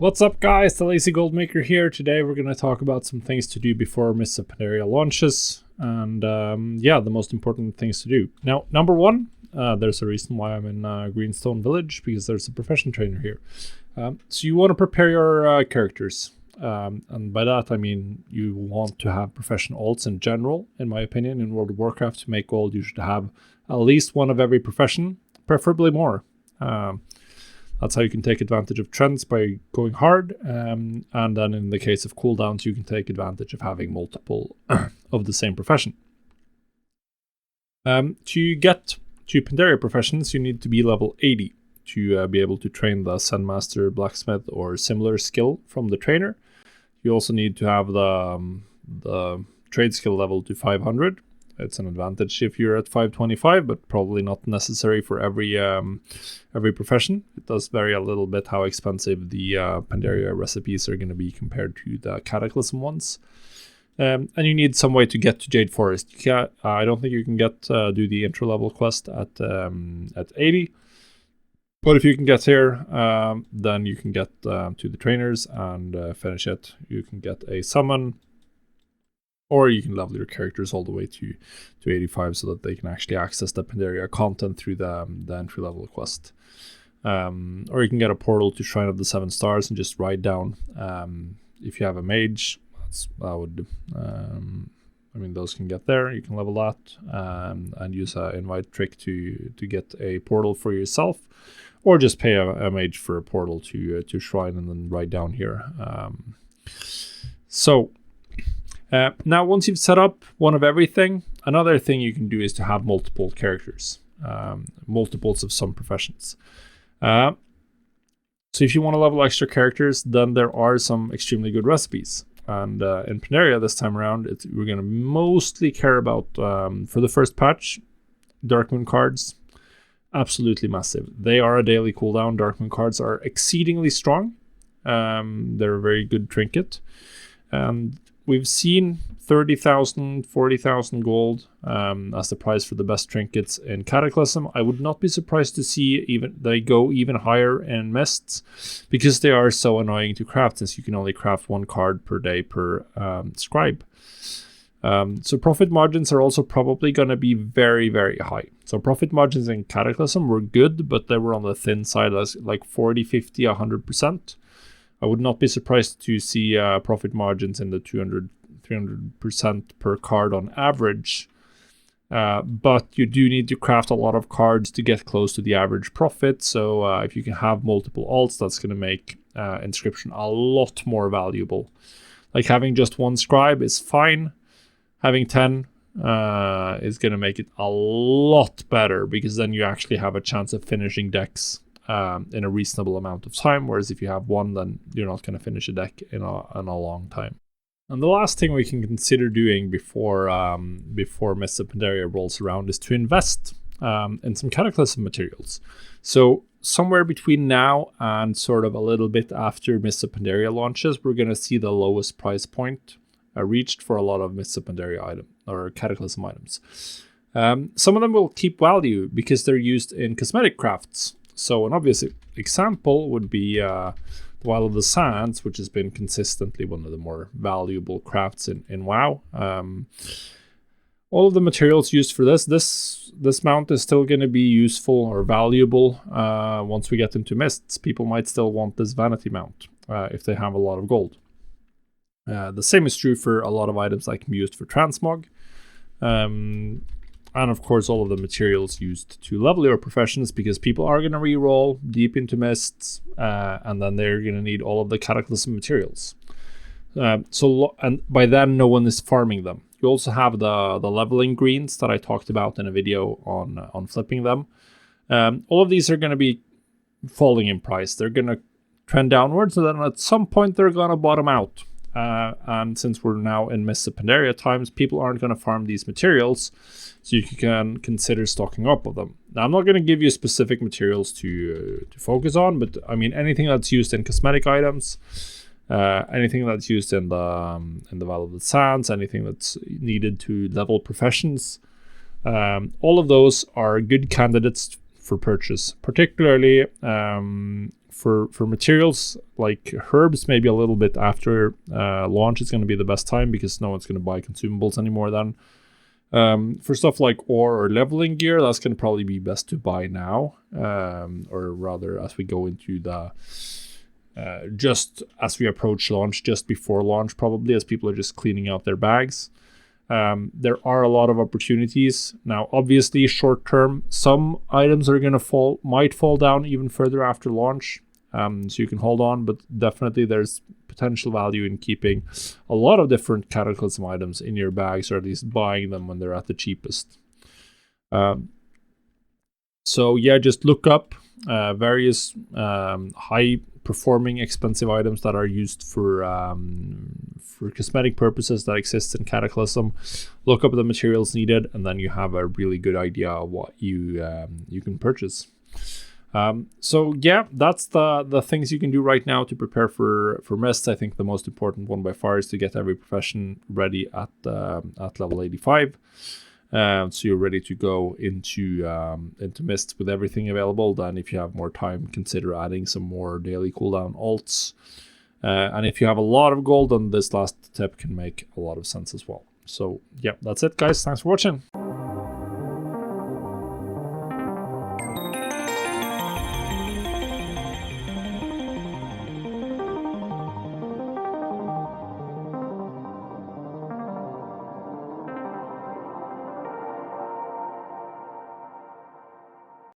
What's up, guys? The Lazy Goldmaker here. Today we're going to talk about some things to do before Mists of Pandaria launches, and the most important things to do. Now, number one, there's a reason why I'm in Greenstone Village, because there's a profession trainer here. So you want to prepare your characters, and by that I mean you want to have profession alts in general. In my opinion, in World of Warcraft, to make gold, you should have at least one of every profession, preferably more. That's how you can take advantage of trends, by going hard. And then in the case of cooldowns, you can take advantage of having multiple of the same profession. To get to Pandaria professions, you need to be level 80 to be able to train the Sandmaster, Blacksmith, or similar skill from the trainer. You also need to have the trade skill level to 500. It's an advantage if you're at 525, but probably not necessary for every profession. It does vary a little bit how expensive the Pandaria recipes are going to be compared to the Cataclysm ones. And you need some way to get to Jade Forest. I don't think you can do the intro level quest at 80. But if you can get here, then you can get to the trainers and finish it. You can get a summon, or you can level your characters all the way to 85 so that they can actually access the Pandaria content through the entry level quest. Or you can get a portal to Shrine of the 7 Stars and just ride down. If you have a mage, those can get there. You can level that and use an invite trick to get a portal for yourself, or just pay a mage for a portal to Shrine and then ride down here. Now, once you've set up one of everything, another thing you can do is to have multiple characters, multiples of some professions. So if you want to level extra characters, then there are some extremely good recipes. And in Pandaria this time around, we're going to mostly care about, for the first patch, Darkmoon cards. Absolutely massive. They are a daily cooldown. Darkmoon cards are exceedingly strong. They're a very good trinket. And we've seen 30,000, 40,000 gold as the price for the best trinkets in Cataclysm. I would not be surprised to see they go even higher in Mists, because they are so annoying to craft, since you can only craft one card per day per scribe. So profit margins are also probably going to be very, very high. So profit margins in Cataclysm were good, but they were on the thin side, as like 40, 50, 100%. I would not be surprised to see profit margins in the 200, 300% per card on average. But you do need to craft a lot of cards to get close to the average profit. So if you can have multiple alts, that's going to make inscription a lot more valuable. Like having just one scribe is fine. Having 10 is going to make it a lot better, because then you actually have a chance of finishing decks in a reasonable amount of time, whereas if you have one, then you're not going to finish a deck in a long time. And the last thing we can consider doing before Mists of Pandaria rolls around is to invest in some Cataclysm materials. So somewhere between now and sort of a little bit after Mists of Pandaria launches, we're going to see the lowest price point reached for a lot of Mists of Pandaria items or Cataclysm items. Some of them will keep value because they're used in cosmetic crafts. So an obvious example would be the Wild of the Sands, which has been consistently one of the more valuable crafts in WoW. All of the materials used for this mount is still going to be useful or valuable once we get into Mists. People might still want this vanity mount if they have a lot of gold. The same is true for a lot of items that can be used for transmog. And of course, all of the materials used to level your professions, because people are going to reroll deep into Mists, and then they're going to need all of the Cataclysm materials. And by then, no one is farming them. You also have the leveling greens that I talked about in a video on flipping them. All of these are going to be falling in price. They're going to trend downwards, and then at some point, they're going to bottom out. And since we're now in Mists of Pandaria times, people aren't going to farm these materials, so you can consider stocking up of them. Now, I'm not going to give you specific materials to focus on, but I mean anything that's used in cosmetic items, anything that's used in the Vale of the Sands, anything that's needed to level professions, all of those are good candidates for purchase, particularly for materials like herbs, maybe a little bit after launch is going to be the best time, because no one's going to buy consumables anymore then. For stuff like ore or leveling gear, that's going to probably be best to buy now, or rather as we go into the just as we approach launch, just before launch probably, as people are just cleaning out their bags. There are a lot of opportunities now. Obviously, short term, some items are going to might fall down even further after launch, so you can hold on. But definitely, there's potential value in keeping a lot of different Cataclysm items in your bags, or at least buying them when they're at the cheapest. So yeah, just look up various high-performing, expensive items that are used for cosmetic purposes that exist in Cataclysm. Look up the materials needed, and then you have a really good idea of what you can purchase. So yeah, that's the things you can do right now to prepare for Mist. I think the most important one by far is to get every profession ready at level 85. So you're ready to go into Mist with everything available. Then if you have more time, consider adding some more daily cooldown alts. And if you have a lot of gold, then this last tip can make a lot of sense as well. So yeah, that's it, guys. Thanks for watching.